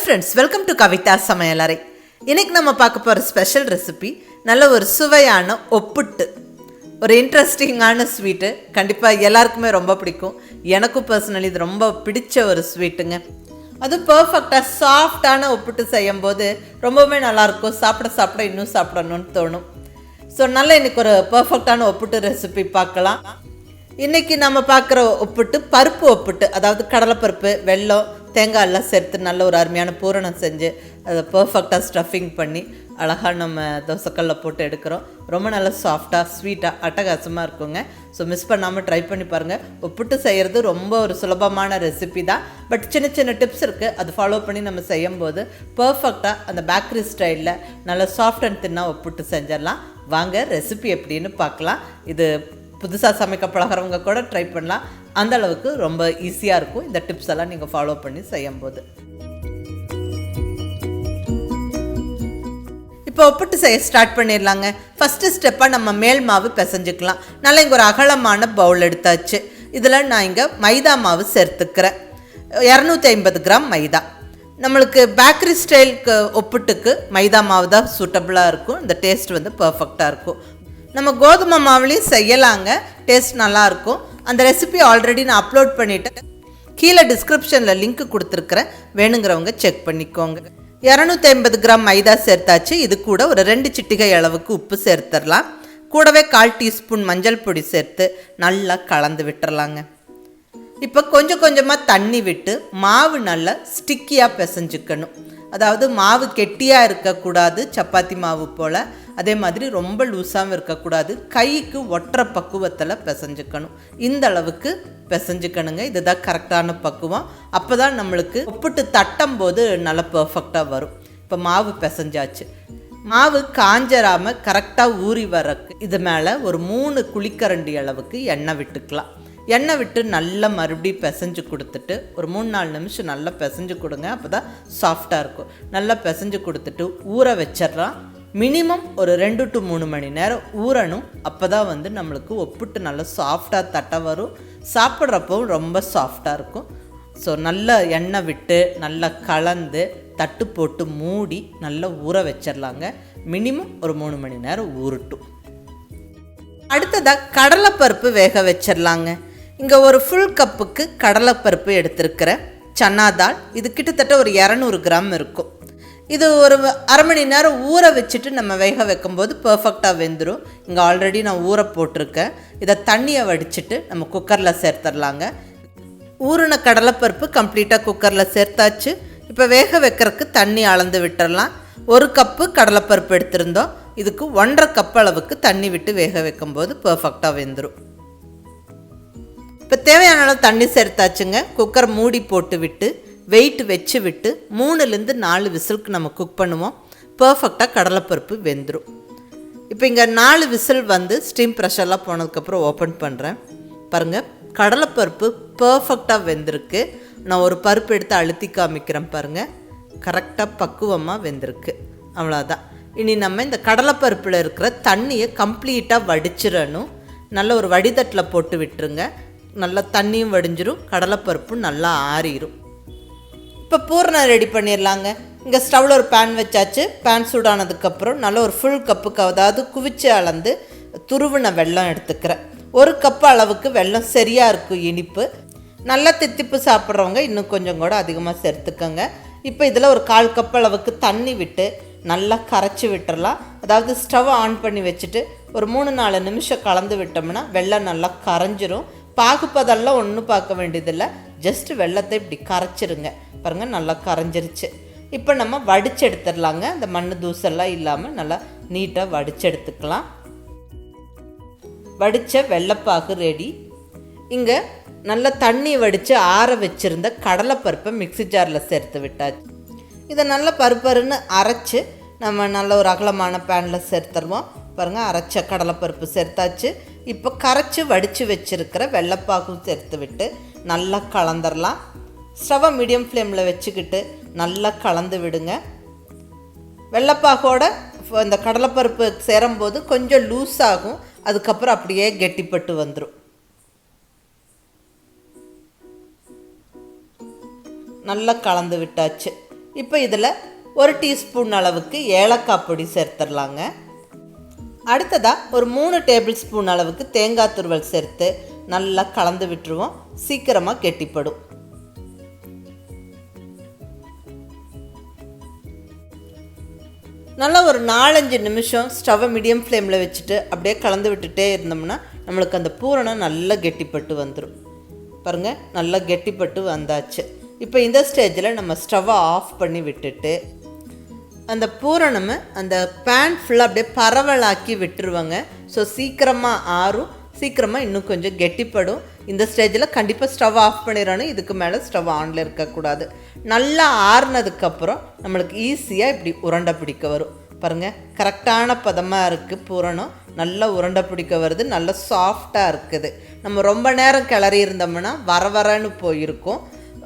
Friends, welcome to Kavitha சமையலறை. இன்னைக்கு நம்ம பார்க்க போகிற ஸ்பெஷல் ரெசிபி நல்ல ஒரு சுவையான ஒப்புட்டு. ஒரு இன்ட்ரெஸ்டிங்கான ஸ்வீட்டு, கண்டிப்பாக எல்லாருக்குமே ரொம்ப பிடிக்கும். எனக்கும் பர்சனலி இது ரொம்ப பிடிச்ச ஒரு ஸ்வீட்டுங்க. அது பர்ஃபெக்டாக சாஃப்டான ஒப்புட்டு செய்யும்போது ரொம்பவுமே நல்லாயிருக்கும். சாப்பிட இன்னும் சாப்பிடணும்னு தோணும். ஸோ நல்லா இன்றைக்கி ஒரு பர்ஃபெக்டான ஒப்புட்டு ரெசிபி பார்க்கலாம். இன்றைக்கி நம்ம பார்க்குற ஒப்புட்டு பருப்பு ஒப்புட்டு, அதாவது கடலைப்பருப்பு, வெல்லம், தேங்காய் எல்லாம் சேர்த்து நல்ல ஒரு அருமையான பூரணம் செஞ்சு அதை பர்ஃபெக்டாக ஸ்டஃபிங் பண்ணி அழகாக நம்ம தோசைக்கல்லில் போட்டு எடுக்கிறோம். ரொம்ப நல்லா சாஃப்டாக ஸ்வீட்டாக அட்டகாசமாக இருக்குங்க. ஸோ மிஸ் பண்ணாமல் ட்ரை பண்ணி பாருங்கள். ஒப்புட்டு செய்கிறது ரொம்ப ஒரு சுலபமான ரெசிபி தான். பட் சின்ன சின்ன டிப்ஸ் இருக்குது, அது ஃபாலோ பண்ணி நம்ம செய்யும்போது பர்ஃபெக்டாக அந்த பேக்கரி ஸ்டைலில் நல்லா சாஃப்ட் அண்ட் தின்னாக ஒப்புட்டு செஞ்சிடலாம். வாங்க ரெசிபி எப்படின்னு பார்க்கலாம். இது புதுசாக சமைக்க பழகிறவங்க கூட ட்ரை பண்ணலாம். அந்த அளவுக்கு ரொம்ப ஈஸியாக இருக்கும் இந்த டிப்ஸ் எல்லாம் நீங்கள் ஃபாலோ பண்ணி செய்யும்போது. இப்போ ஒப்புட்டு செய்ய ஸ்டார்ட் பண்ணிடலாங்க. ஃபஸ்ட்டு ஸ்டெப்பாக நம்ம மேல் மாவு பிசைஞ்சிக்கலாம். நல்லா இங்கே ஒரு அகலமான பவுல் எடுத்தாச்சு. இதில் நான் இங்கே மைதா மாவு சேர்த்துக்கிறேன். 250 கிராம் மைதா. நம்மளுக்கு பேக்கரி ஸ்டைலுக்கு ஒப்புட்டுக்கு மைதா மாவு தான் சூட்டபுளாக இருக்கும். இந்த டேஸ்ட் வந்து பர்ஃபெக்டாக இருக்கும். நம்ம கோதுமை மாவுலேயும் செய்யலாங்க, டேஸ்ட் நல்லாயிருக்கும். அந்த ரெசிபி ஆல்ரெடி நான் அப்லோட் பண்ணிவிட்டேன். கீழே டிஸ்கிரிப்ஷனில் லிங்க் கொடுத்துருக்குறேன், வேணுங்கிறவங்க செக் பண்ணிக்கோங்க. 250 கிராம் மைதா சேர்த்தாச்சு. இது கூட ஒரு 2 சிட்டிகை அளவுக்கு உப்பு சேர்த்துடலாம். கூடவே 1/4 டீஸ்பூன் மஞ்சள் பொடி சேர்த்து நல்லா கலந்து விட்டுறலாங்க. இப்போ கொஞ்சம் கொஞ்சமாக தண்ணி விட்டு மாவு நல்லா ஸ்டிக்கியாக பிசைஞ்சுக்கணும். அதாவது மாவு கெட்டியாக இருக்கக்கூடாது, சப்பாத்தி மாவு போல். அதே மாதிரி ரொம்ப லூஸாகவும் இருக்கக்கூடாது. கைக்கு ஒற்ற பக்குவத்தில் பிசைஞ்சுக்கணும். இந்த அளவுக்கு பிசைஞ்சுக்கணுங்க. இதுதான் கரெக்டான பக்குவம். அப்போ தான் நம்மளுக்கு ஒப்புட்டு தட்டும் போது நல்லா பர்ஃபெக்டாக வரும். இப்போ மாவு பிசைஞ்சாச்சு. மாவு காஞ்சராமல் கரெக்டாக ஊறி வரக்கு இது மேலே ஒரு 3 குழிக்கரண்டி அளவுக்கு எண்ணெய் விட்டுக்கலாம். எண்ணெய் விட்டு நல்லா மறுபடியும் பிசைஞ்சு கொடுத்துட்டு ஒரு 3-4 நிமிஷம் நல்லா பிசைஞ்சு கொடுங்க. அப்போ தான் சாஃப்டாக இருக்கும். நல்லா பிசைஞ்சு கொடுத்துட்டு ஊற வச்சிடலாம். மினிமம் ஒரு 2 to 3 மணி நேரம் ஊறணும். அப்போ தான் வந்து நம்மளுக்கு ஒப்புட்டு நல்லா சாஃப்டாக தட்ட வரும். சாப்பிட்றப்பவும் ரொம்ப சாஃப்டாக இருக்கும். ஸோ நல்லா எண்ணெய் விட்டு நல்லா கலந்து தட்டு போட்டு மூடி நல்லா ஊற வச்சிடலாங்க. மினிமம் ஒரு 3 மணி நேரம் ஊறட்டும். அடுத்ததாக கடலைப்பருப்பு வேக வச்சிடலாங்க. இங்கே ஒரு ஃபுல் கப்புக்கு கடலைப்பருப்பு எடுத்துருக்கிறேன். சன்னா தால் இது கிட்டத்தட்ட ஒரு 200 கிராம் இருக்கும். இது ஒரு அரை மணி நேரம் ஊற வச்சுட்டு நம்ம வேக வைக்கும்போது பர்ஃபெக்டாக வெந்துடும். இங்கே ஆல்ரெடி நான் ஊற போட்டிருக்கேன். இதை தண்ணியை வடிச்சிட்டு நம்ம குக்கரில் சேர்த்துடலாங்க. ஊறின கடலைப்பருப்பு கம்ப்ளீட்டாக குக்கரில் சேர்த்தாச்சு. இப்போ வேக வைக்கிறதுக்கு தண்ணி அளந்து விட்டுடலாம். 1 கப்பு கடலைப்பருப்பு எடுத்திருந்தோம். இதுக்கு 1.5 கப் அளவுக்கு தண்ணி விட்டு வேக வைக்கும்போது பர்ஃபெக்டாக வெந்துடும். இப்போ தேவையான அளவு தண்ணி சேர்த்தாச்சுங்க. குக்கர் மூடி போட்டு விட்டு வெயிட் வச்சு விட்டு 3-4 விசிலுக்கு நம்ம குக் பண்ணுவோம். பர்ஃபெக்டாக கடலைப்பருப்பு வெந்துடும். இப்போ இங்கே 4 விசில் வந்து ஸ்டீம் ப்ரெஷர்லாம் போனதுக்கப்புறம் ஓப்பன் பண்ணுறேன். பாருங்கள், கடலைப்பருப்பு பர்ஃபெக்டாக வெந்திருக்கு. நான் ஒரு பருப்பு எடுத்து அழுத்தி காமிக்கிறேன் பாருங்கள். கரெக்டாக பக்குவமாக வெந்திருக்கு. அவ்வளோதான். இனி நம்ம இந்த கடலைப்பருப்பில் இருக்கிற தண்ணியை கம்ப்ளீட்டாக வடிச்சிடணும். நல்ல ஒரு வடிதட்டில் போட்டு விட்டுருங்க. நல்லா தண்ணியும் வடிஞ்சிரும், கடலைப்பருப்பும் நல்லா ஆறிடும். இப்போ பூரணம் ரெடி பண்ணிடலாங்க. இங்கே ஸ்டவ்வில் ஒரு பேன் வச்சாச்சு. பேன் சூடானதுக்கப்புறம் நல்ல ஒரு ஃபுல் கப்புக்கு, அதாவது குவிச்சு அளந்து துருவின வெல்லம் எடுத்துக்கிறேன். 1 கப் அளவுக்கு வெல்லம் சரியாக இருக்கும் இனிப்பு. நல்லா தித்திப்பு சாப்பிட்றவங்க இன்னும் கொஞ்சம் கூட அதிகமாக சேர்த்துக்கோங்க. இப்போ இதில் ஒரு 1/4 கப் அளவுக்கு தண்ணி விட்டு நல்லா கரைச்சி விட்டுறலாம். அதாவது ஸ்டவ் ஆன் பண்ணி வச்சுட்டு ஒரு 3-4 நிமிஷம் கலந்து விட்டோம்னா வெல்லம் நல்லா கரைஞ்சிரும். பாகுப்பதெல்லாம் ஒன்றும் பார்க்க வேண்டியதில்லை. ஜஸ்ட் வெல்லத்தை இப்படி கரைச்சிருங்க. பாருங்கள், நல்லா கரைஞ்சிருச்சு. இப்போ நம்ம வடித்து எடுத்துடலாங்க. இந்த மண் தூசெல்லாம் இல்லாமல் நல்லா நீட்டாக வடித்து எடுத்துக்கலாம். வடித்த வெள்ளைப்பாகு ரெடி. இங்கே நல்லா தண்ணி வடித்து ஆற வச்சுருந்த கடலைப்பருப்பை மிக்ஸி ஜாரில் சேர்த்து விட்டாச்சு. இதை நல்லா பருப்பருன்னு அரைச்சி நம்ம நல்ல ஒரு அகலமான பேனில் சேர்த்துருவோம். பாருங்கள், அரைச்ச கடலைப்பருப்பு சேர்த்தாச்சு. இப்போ கரைச்சி வடித்து வச்சுருக்கிற வெள்ளைப்பாகும் சேர்த்து விட்டு நல்லா கலந்துடலாம். ஸ்டவ்வை மீடியம் ஃப்ளேமில் வச்சுக்கிட்டு நல்லா கலந்து விடுங்க. வெள்ளைப்பாகோட இந்த கடலைப்பருப்பு சேரும்போது கொஞ்சம் லூஸ் ஆகும். அதுக்கப்புறம் அப்படியே கெட்டிப்பட்டு வந்துடும். நல்லா கலந்து விட்டாச்சு. இப்போ இதில் 1 டீஸ்பூன் அளவுக்கு ஏலக்காய் பொடி சேர்த்துடலாங்க. அடுத்ததாக ஒரு 3 டேபிள் ஸ்பூன் அளவுக்கு தேங்காய் துருவல் சேர்த்து நல்லா கலந்து விட்டுருவோம். சீக்கிரமாக கெட்டிப்படும். நல்லா ஒரு 4-5 நிமிஷம் ஸ்டவ்வை மீடியம் ஃப்ளேமில் வச்சுட்டு அப்படியே கலந்து விட்டுட்டே இருந்தோம்னா நம்மளுக்கு அந்த பூரணம் நல்லா கெட்டிப்பட்டு வந்துடும். பாருங்கள், நல்லா கெட்டிப்பட்டு வந்தாச்சு. இப்போ இந்த ஸ்டேஜில் நம்ம ஸ்டவ்வை ஆஃப் பண்ணி விட்டுட்டு அந்த பூரணம் அந்த பேன் ஃபுல்லாக அப்படியே பரவலாக்கி விட்டுருவாங்க. ஸோ சீக்கிரமாக ஆறும், சீக்கிரமாக இன்னும் கொஞ்சம் கெட்டிப்படும். இந்த ஸ்டேஜில் கண்டிப்பாக ஸ்டவ் ஆஃப் பண்ணிடணும். இதுக்கு மேலே ஸ்டவ் ஆனில் இருக்கக்கூடாது. நல்லா ஆறுனதுக்கப்புறம் நம்மளுக்கு ஈஸியாக இப்படி உருண்டை பிடிக்க வரும். பாருங்கள், கரெக்டான பதமாக இருக்குது. பூரணம் நல்லா உருண்டை பிடிக்க வருது. நல்லா சாஃப்டாக இருக்குது. நம்ம ரொம்ப நேரம் கிளறி இருந்தோம்னா வரன்னு போயிருக்கும்.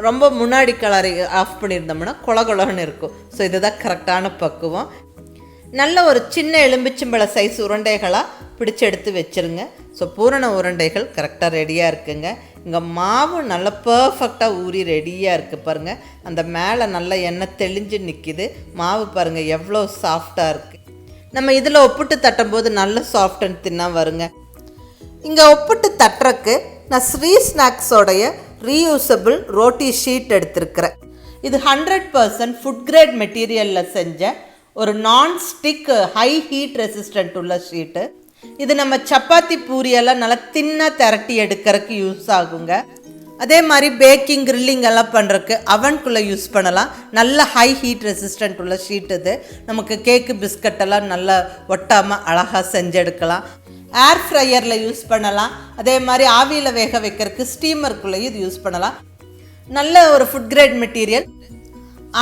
ரொம்ப முன்னாடி கிளறி ஆஃப் பண்ணியிருந்தோம்னா கொலன்னு இருக்கும். ஸோ இதுதான் கரெக்டான பக்குவம். நல்ல ஒரு சின்ன எலும்பிச்சம்பழ சைஸ் உருண்டைகளாக பிடிச்சி எடுத்து வச்சுருங்க. ஸோ பூரண உருண்டைகள் கரெக்டாக ரெடியாக இருக்குங்க. இங்கே மாவு நல்லா பர்ஃபெக்டாக ஊறி ரெடியாக இருக்குது. பாருங்கள், அந்த மேலே நல்லா எண்ணெய் தெளிஞ்சு நிற்கிது. மாவு பாருங்கள் எவ்வளோ சாஃப்டாக இருக்குது. நம்ம இதில் ஒப்பிட்டு தட்டும்போது நல்ல சாஃப்ட் அண்ட் தின்னாக வருங்க. இங்கே ஒப்பிட்டு தட்டுறக்கு நான் ஸ்ரீ ஸ்நாக்ஸோடைய ரீயூசபிள் ரோட்டி ஷீட் எடுத்திருக்கிறேன். இது 100% ஃபுட் கிரேட் மெட்டீரியலில் செஞ்ச ஒரு நான்ஸ்டிக் ஹை ஹீட் ரெசிஸ்டன்ட் உள்ள ஷீட்டு. இது நம்ம சப்பாத்தி பூரியெல்லாம் நல்லா தின்னாக திரட்டி எடுக்கிறதுக்கு யூஸ் ஆகுங்க. அதே மாதிரி பேக்கிங் கிரில்லிங் எல்லாம் பண்ணுறதுக்கு அவனுக்குள்ளே யூஸ் பண்ணலாம். நல்ல ஹை ஹீட் ரெசிஸ்டன்ட் உள்ள ஷீட் இது. நமக்கு கேக்கு பிஸ்கட்டெல்லாம் நல்லா ஒட்டாமல் அழகாக செஞ்செடுக்கலாம். ஏர் ஃப்ரையரில் யூஸ் பண்ணலாம். அதே மாதிரி ஆவியில் வேக வைக்கிறதுக்கு ஸ்டீமருக்குள்ளேயும் இது யூஸ் பண்ணலாம். நல்ல ஒரு ஃபுட் கிரேட் மெட்டீரியல்.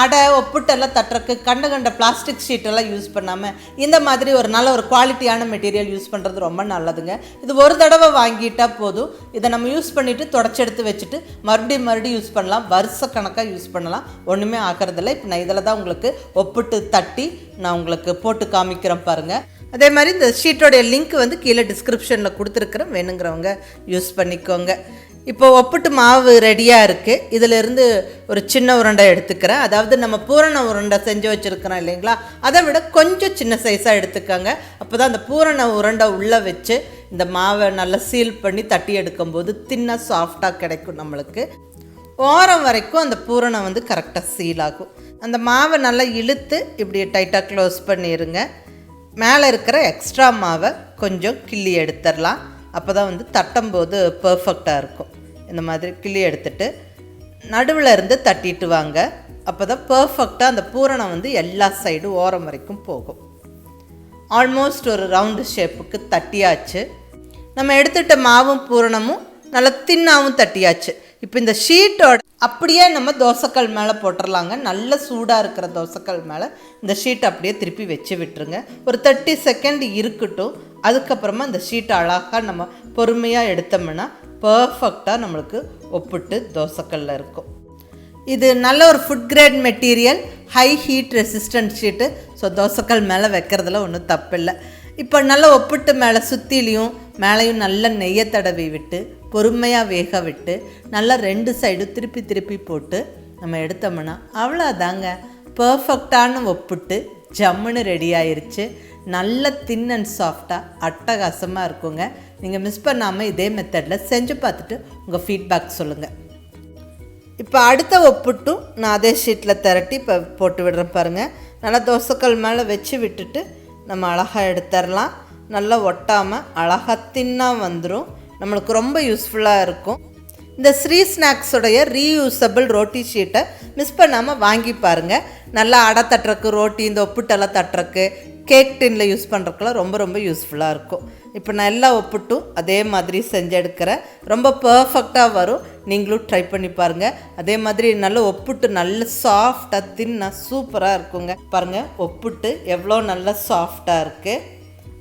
அடை ஒப்புட்டெல்லாம் தட்டுறக்கு கண்ட பிளாஸ்டிக் ஷீட்டெல்லாம் யூஸ் பண்ணாமல் இந்த மாதிரி ஒரு நல்ல ஒரு குவாலிட்டியான மெட்டீரியல் யூஸ் பண்ணுறது ரொம்ப நல்லதுங்க. இது ஒரு தடவை வாங்கிட்டால் போதும். இதை நம்ம யூஸ் பண்ணிவிட்டு தொடச்செடுத்து வச்சுட்டு மறுபடியும் யூஸ் பண்ணலாம். வருஷ கணக்காக யூஸ் பண்ணலாம். ஒன்றுமே ஆகிறதில்ல. இப்போ நான் இதில் தான் உங்களுக்கு ஒப்பிட்டு தட்டி நான் உங்களுக்கு போட்டு காமிக்கிறேன் பாருங்கள். அதே மாதிரி இந்த ஷீட்டோடைய லிங்க் வந்து கீழே டிஸ்கிரிப்ஷனில் கொடுத்துருக்குறேன். வேணுங்கிறவங்க யூஸ் பண்ணிக்கோங்க. இப்போ ஒப்பிட்டு மாவு ரெடியாக இருக்குது. இதிலிருந்து ஒரு சின்ன உருண்டை எடுத்துக்கிறேன். அதாவது நம்ம பூரண உருண்டை செஞ்சு வச்சுருக்கிறோம் இல்லைங்களா, அதை விட கொஞ்சம் சின்ன சைஸாக எடுத்துக்கோங்க. அப்போ தான் அந்த பூரண உருண்டை உள்ளே வச்சு இந்த மாவை நல்லா சீல் பண்ணி தட்டி எடுக்கும்போது தின்னாக சாஃப்டாக கிடைக்கும். நம்மளுக்கு ஓரம் வரைக்கும் அந்த பூரணம் வந்து கரெக்டாக சீல் ஆகும். அந்த மாவை நல்லா இழுத்து இப்படி டைட்டாக க்ளோஸ் பண்ணிடுங்க. மேலே இருக்கிற எக்ஸ்ட்ரா மாவை கொஞ்சம் கிள்ளி எடுத்துடலாம். அப்போ தான் வந்து தட்டும்போது பர்ஃபெக்டாக இருக்கும். இந்த மாதிரி கிள்ளி எடுத்துட்டு நடுவில் இருந்து தட்டிட்டு வாங்க. அப்போ தான் பர்ஃபெக்டாக அந்த பூரணம் வந்து எல்லா சைடும் ஓரம் வரைக்கும் போகும். ஆல்மோஸ்ட் ஒரு ரவுண்டு ஷேப்புக்கு தட்டியாச்சு. நம்ம எடுத்துகிட்ட மாவும் பூரணமும் நல்லா தின்னாவும் தட்டியாச்சு. இப்போ இந்த ஷீட்டோட அப்படியே நம்ம தோசைக்கல் மேலே போட்டுடலாங்க. நல்ல சூடாக இருக்கிற தோசைக்கல் மேலே இந்த ஷீட்டை அப்படியே திருப்பி வச்சு விட்டுருங்க. ஒரு 30 செகண்ட் இருக்கட்டும். அதுக்கப்புறமா இந்த ஷீட்டை அழகாக நம்ம பொறுமையாக எடுத்தோம்னா பர்ஃபெக்டாக நம்மளுக்கு ஒப்பிட்டு தோசைக்கல்லில் இருக்கும். இது நல்ல ஒரு food grade material, high heat resistant sheet. So தோசைக்கல் மேலே வைக்கிறதுல ஒன்றும் தப்பில்லை. இப்போ நல்லா ஒப்பிட்டு மேலே சுற்றிலையும் மேலேயும் நல்ல நெய்யை தடவி விட்டு பொறுமையாக வேக விட்டு நல்லா 2 சைடும் திருப்பி போட்டு நம்ம எடுத்தோம்னா அவ்வளோதாங்க. பர்ஃபெக்டான ஒப்பிட்டு ஜம்முன்னு ரெடி ஆயிடுச்சு. நல்ல தின் அண்ட் சாஃப்டாக அட்டகாசமாக இருக்குங்க. நீங்கள் மிஸ் பண்ணாமல் இதே மெத்தடில் செஞ்சு பார்த்துட்டு உங்கள் ஃபீட்பேக் சொல்லுங்கள். இப்போ அடுத்த ஒப்பிட்டும் நான் அதே ஷீட்டில் திரட்டி இப்போ போட்டு விடுறேன் பாருங்கள். நல்லா தோசைக்கல் மேலே வச்சு விட்டுட்டு நம்ம அழகாக எடுத்துடலாம். நல்லா ஒட்டாமல் அழகாக தின்னாக வந்துடும். நம்மளுக்கு ரொம்ப யூஸ்ஃபுல்லாக இருக்கும். இந்த ஸ்ரீ ஸ்நாக்ஸுடைய ரீயூசபிள் ரோட்டி ஷீட்டை மிஸ் பண்ணாமல் வாங்கி பாருங்கள். நல்லா அடை தட்டுறக்கு, ரோட்டி இந்த ஒப்புட்டெல்லாம் தட்டுறக்கு, கேக் டின்னில் யூஸ் பண்ணுறதுக்கெல்லாம் ரொம்ப யூஸ்ஃபுல்லாக இருக்கும். இப்போ நான் எல்லா ஒப்பிட்டும் அதே மாதிரி செஞ்சு எடுக்கிறேன். ரொம்ப பர்ஃபெக்டாக வரும். நீங்களும் ட்ரை பண்ணி பாருங்கள். அதே மாதிரி நல்ல ஒப்பிட்டு நல்ல சாஃப்டாக தின்னா சூப்பராக இருக்குங்க. பாருங்கள் ஒப்பிட்டு எவ்வளோ நல்லா சாஃப்டாக இருக்குது.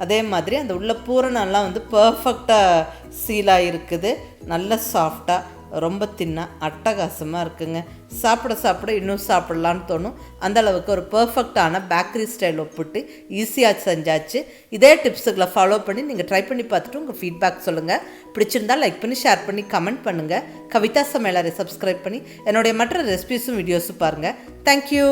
அதே மாதிரி அந்த உள்ள பூரணம்லாம் வந்து பர்ஃபெக்டாக சீலாக இருக்குது. நல்ல சாஃப்டாக ரொம்ப தின்னா அட்டகாசமாக இருக்குங்க. சாப்பிட சாப்பிட இன்னும் சாப்பிட்லான்னு தோணும். அந்தளவுக்கு ஒரு பர்ஃபெக்டான பேக்கரி ஸ்டைல் ஒப்பிட்டு ஈஸியாக செஞ்சாச்சு. இதே டிப்ஸுகளை ஃபாலோ பண்ணி நீங்கள் ட்ரை பண்ணி பார்த்துட்டு உங்கள் ஃபீட்பேக் சொல்லுங்கள். பிடிச்சிருந்தால் லைக் பண்ணி ஷேர் பண்ணி கமெண்ட் பண்ணுங்கள். கவிதா சமையலறை சப்ஸ்கிரைப் பண்ணி என்னுடைய மற்ற ரெசிபீஸும் வீடியோஸும் பாருங்கள். தேங்க்யூ.